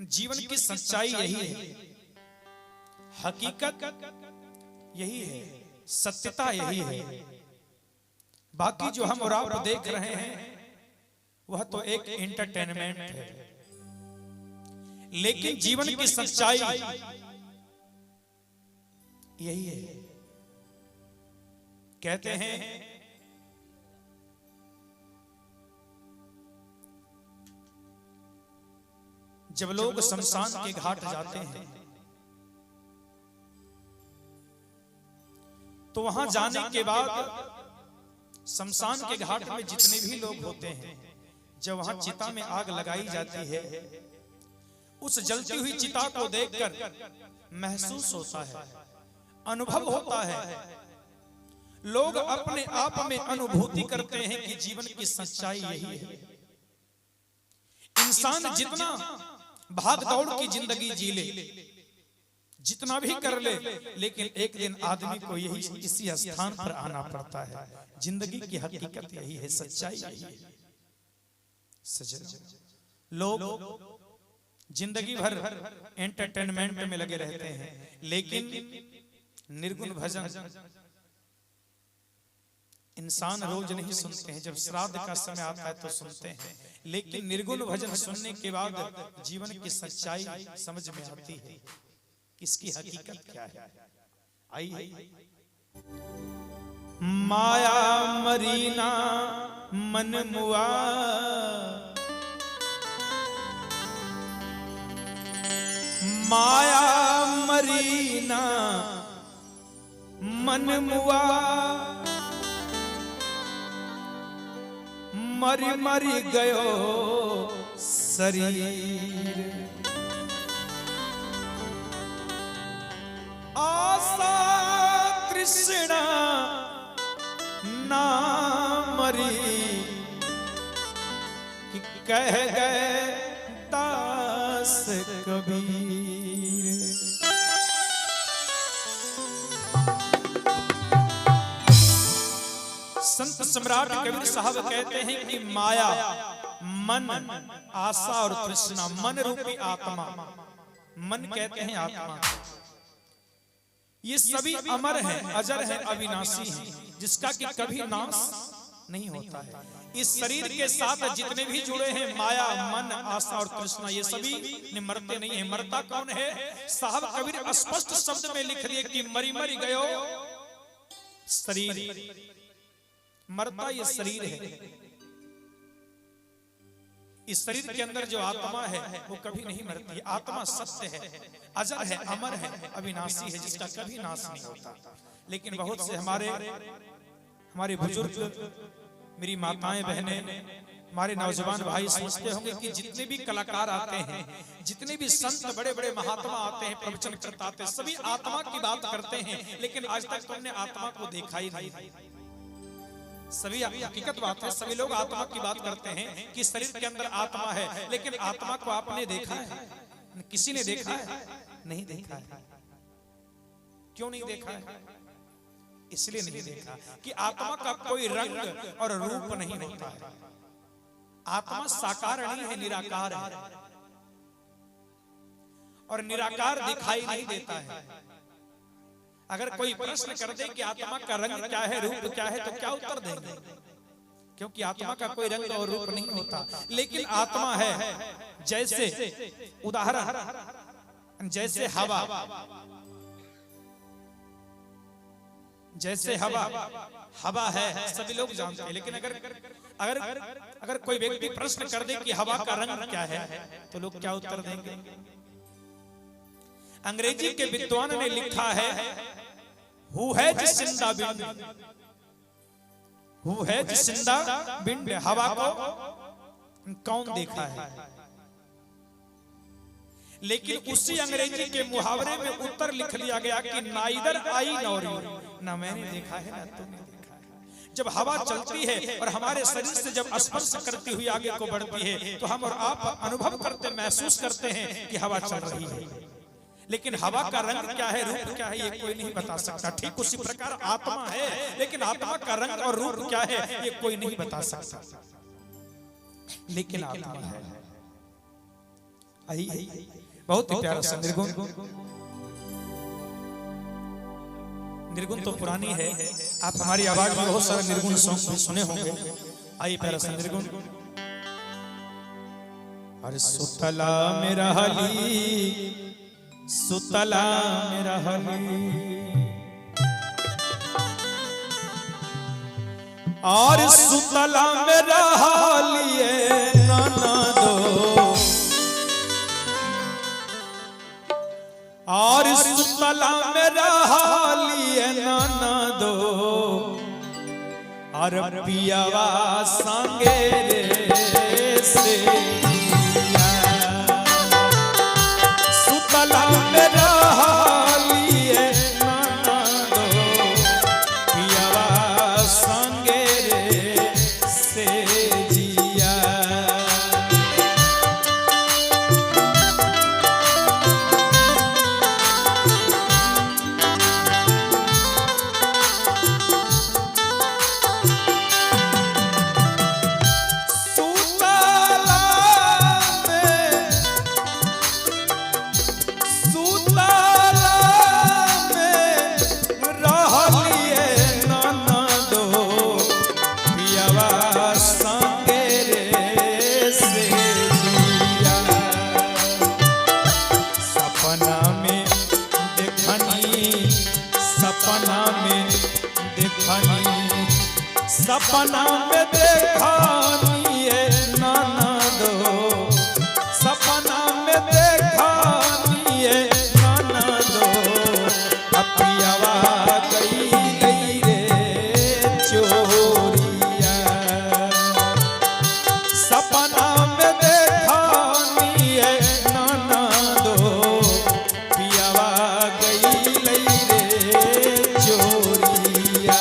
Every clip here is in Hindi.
जीवन की सच्चाई यही है, हकीकत यही है, सत्यता यही है। बाकी जो हम और आप देख रहे हैं वह तो एक एंटरटेनमेंट है, लेकिन जीवन की सच्चाई यही है। कहते हैं जब लोग शमशान के घाट जाते हैं तो वहां जाने के बाद शमशान के घाट में जितने भी लोग होते हैं, जब वहां चिता में आग लगाई जाती है, उस जलती हुई चिता को देखकर महसूस होता है, अनुभव होता है, लोग अपने आप में अनुभूति करते हैं कि जीवन की सच्चाई यही है। इंसान जितना भाग दौड़ की जिंदगी जी ले, जितना भी कर ले, लेकिन एक दिन आदमी को यही इसी स्थान पर आना पड़ता है। जिंदगी की हकीकत यही है, सच्चाई यही है। सजन लोग जिंदगी भर एंटरटेनमेंट में लगे रहते हैं, लेकिन निर्गुण भजन इंसान रोज नहीं सुनते हैं। जब श्राद्ध का समय आता है तो सुनते हैं, लेकिन निर्गुण भजन सुनने के बाद जीवन की सच्चाई समझ में आती है, इसकी हकीकत क्या है। आइए। माया मरीना मन मुआ, माया मरीना मन मुआ, मरी मरी गयो शरीर, आशा तृष्णा ना मरी, कि कह गए दास कबीर। संत सम्राट कबीर साहब कहते हैं कि माया, मन, आशा और तृष्णा, मन रूपी आत्मा, मन कहते हैं आत्मा, ये सभी अमर हैं, अजर हैं, अविनाशी हैं, जिसका कि कभी नाश नहीं होता है। इस शरीर के साथ जितने भी जुड़े हैं माया, मन, आशा और तृष्णा, ये सभी मरते नहीं है। मरता कौन है? साहब कबीर स्पष्ट शब्द में लिख दिए कि मरी मरी गयो शरीर, मरता ये शरीर है। इस शरीर के अंदर जो आत्मा है वो कभी नहीं मरती। आत्मा सत्य है, अजर है, अमर है, अविनाशी है, जिसका कभी नाश नहीं होता। लेकिन बहुत से हमारे बुजुर्ग, मेरी माताएं, बहनें, हमारे नौजवान भाई सोचते होंगे कि जितने भी कलाकार आते हैं, जितने भी संत, बड़े बड़े महात्मा आते हैं, प्रवचन करता आते हैं, सभी आत्मा की बात करते हैं, लेकिन आज तक तुमने आत्मा को देखा ही नहीं। सभी हकीकत बात है, सभी लोग आत्मा की बात करते हैं कि शरीर के अंदर आत्मा है, लेकिन आत्मा को आपने देखा है? किसी ने देखा है? नहीं देखा है। क्यों नहीं देखा है? इसलिए नहीं देखा कि आत्मा का कोई रंग और रूप नहीं होता है। आत्मा साकार नहीं है, निराकार है, और निराकार दिखाई नहीं देता है। अगर कोई प्रश्न कर दे कि आत्मा का रंग क्या है, रूप क्या है, तो क्या उत्तर देंगे? क्योंकि आत्मा का कोई रंग और रूप नहीं होता। लेकिन आत्मा है, जैसे उदाहरण, जैसे हवा, जैसे हवा है, सभी लोग जानते हैं। लेकिन अगर कोई व्यक्ति प्रश्न कर दे कि हवा का रंग क्या है, तो लोग क्या उत्तर देंगे? अंग्रेजी के विद्वान ने लिखा है, हु है जिंदा बिंड, हु है जिंदा बिंड, हवा को कौन देखा है? लेकिन उसी अंग्रेजी के मुहावरे में उत्तर लिख लिया गया कि नाइदर आई नॉर यू, ना मैंने देखा है ना तुमने देखा है। जब हवा चलती है और हमारे शरीर से जब स्पर्श करती हुई आगे को बढ़ती है, तो हम और आप अनुभव करते, महसूस करते हैं कि हवा चल रही है। लेकिन हवा का रंग क्या है, रूप क्या है, ये कोई नहीं बता सकता। ठीक उसी प्रकार आत्मा है, लेकिन आत्मा का रंग और रूप क्या है, ये कोई नहीं बता सकता। लेकिन आत्मा है। आई बहुत ही प्यारा सा निर्गुण। निर्गुण तो पुरानी है, आप हमारी आवाज में बहुत सारे निर्गुण सॉन्ग भी सुने होंगे। आई प्यारा सा निर्गुण। अरे सुतला मेरा हली, सुतला मेरा हली, और सुतला मेरा हलिए नाना दो, और सुतला मेरा हलिए नाना दो, और पियावा संगे रे से सुतला मेरा हलिए नाना दो, पियावा संगे रे से जिया। सपना में देखनी है नाना दो, सपना में देखनी है नाना दो, पियावा गई रे चोरिया। सपना में देखनी है नाना दो, पियावा गई रे चोरिया।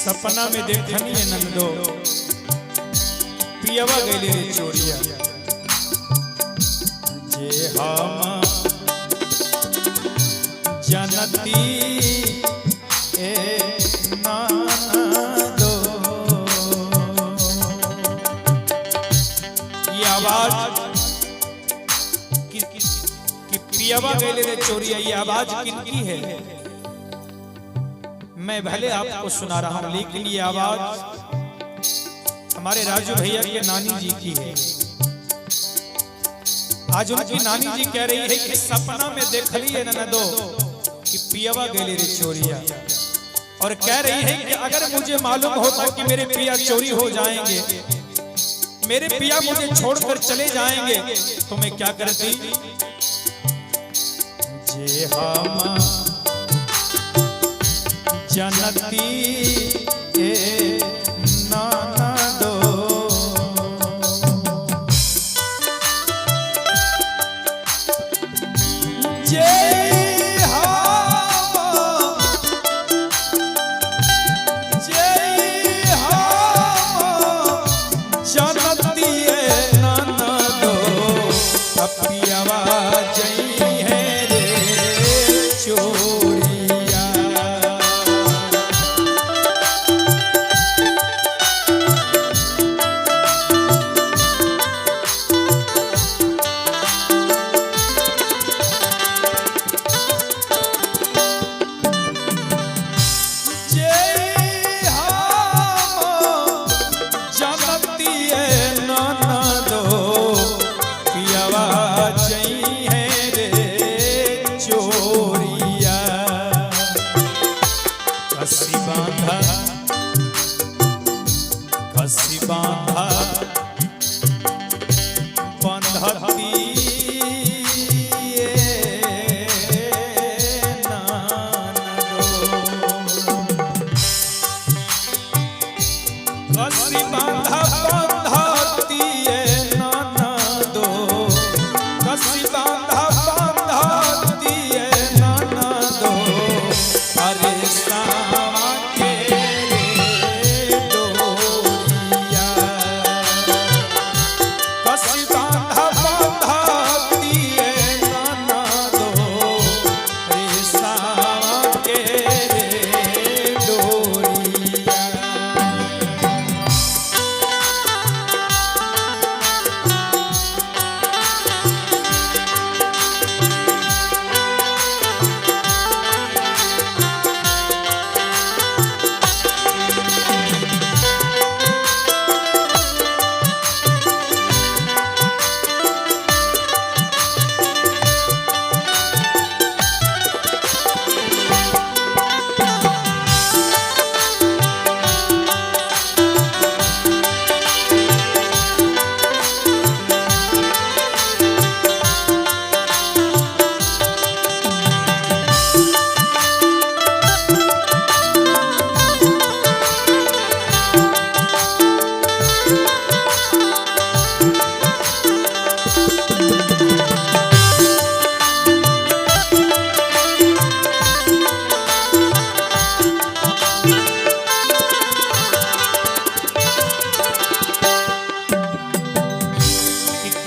सपना में देखनी है नंदो, पियवा गईले रे चोरिया। जे हम जनती ए नाना दो, ये आवाज कि पियवा गईले रे चोरिया, ये आवाज किनकी है? मैं भले आपको सुना रहा हूं, लेकिन ये आवाज हमारे राजू भैया के नानी जी की है। आज उनकी नानी जी कह रही है कि सपना में देख ली है ननदो कि पियवा गईले रे चोरिया, और कह रही है कि अगर मुझे मालूम होता कि मेरे पिया चोरी हो जाएंगे, मेरे पिया मुझे छोड़कर चले जाएंगे, तो मैं क्या करती? जे हम जनती ए नाना दो, जे जनती ए नाना दो, पियावा जई है रे चोरिया।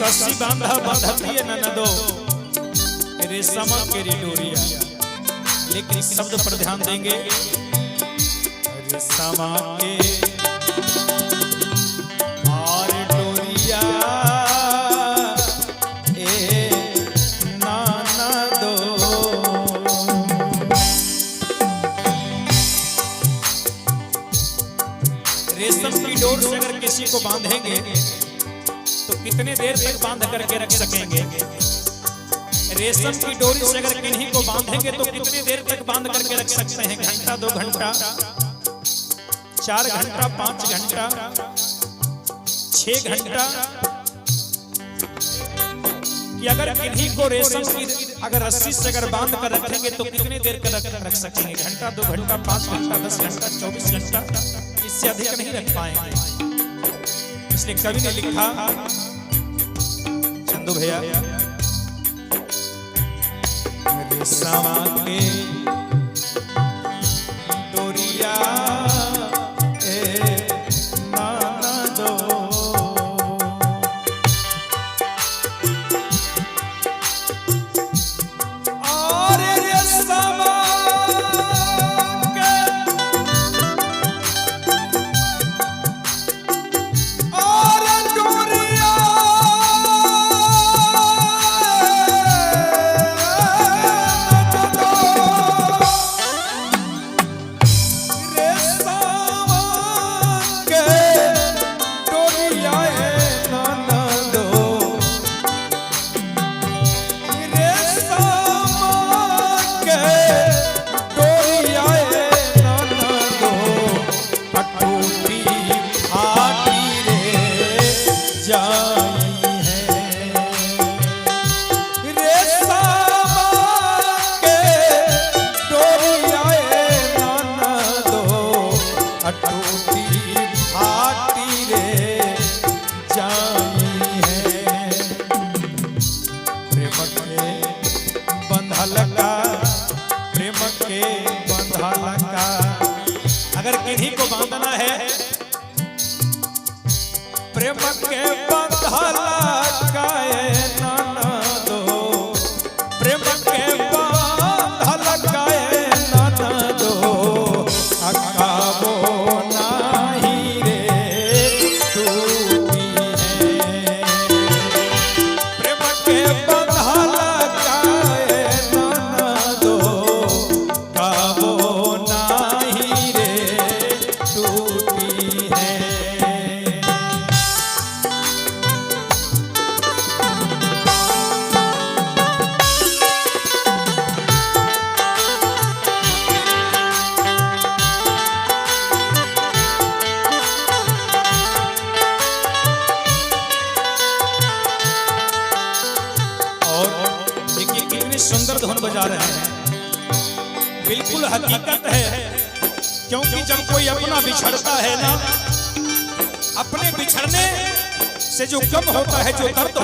कसी बांधा बांधती ननदो रेशम के डोरिया। लेकिन इस शब्द पर ध्यान देंगे, रेशम के और डोरिया ए ननदो। रेशम की डोर से अगर किसी को बांधेंगे तो कितने देर तक बांध करके रख सकेंगे? रेशम की डोरी से अगर किन्हीं को बांधेंगे तो कितने देर तक बांध करके रख सकते हैं? घंटा, 2 घंटा, 4 घंटा, 5 घंटा, 6 घंटा। कि अगर किन्हीं को रेशम की अगर रस्सी से अगर बांध कर रखेंगे तो कितने देर तक रख सकेंगे? घंटा, 2 घंटा, 5 घंटा, 10 घंटा, 24 घंटा, इससे अधिक नहीं रख पाएंगे। इसलिए कवि ने लिखा, चंदू भैया, रेशम के डोरिया ए ननदो। और रेशम के और डोरिया अगर किन्हीं को बांधना है, प्रेम के बंधला काए ननदो, प्रेम के बंधला काए ननदो, अकाबो नाही रे टूटी है। प्रेम के बंधला काए ननदो, काबो नाही रे टूटी है। सुंदर धुन बजा रहे हैं, बिल्कुल हकीकत है। क्योंकि जब कोई अपना बिछड़ता है ना, अपने बिछड़ने से जो गम होता है, जो दर्द होता है,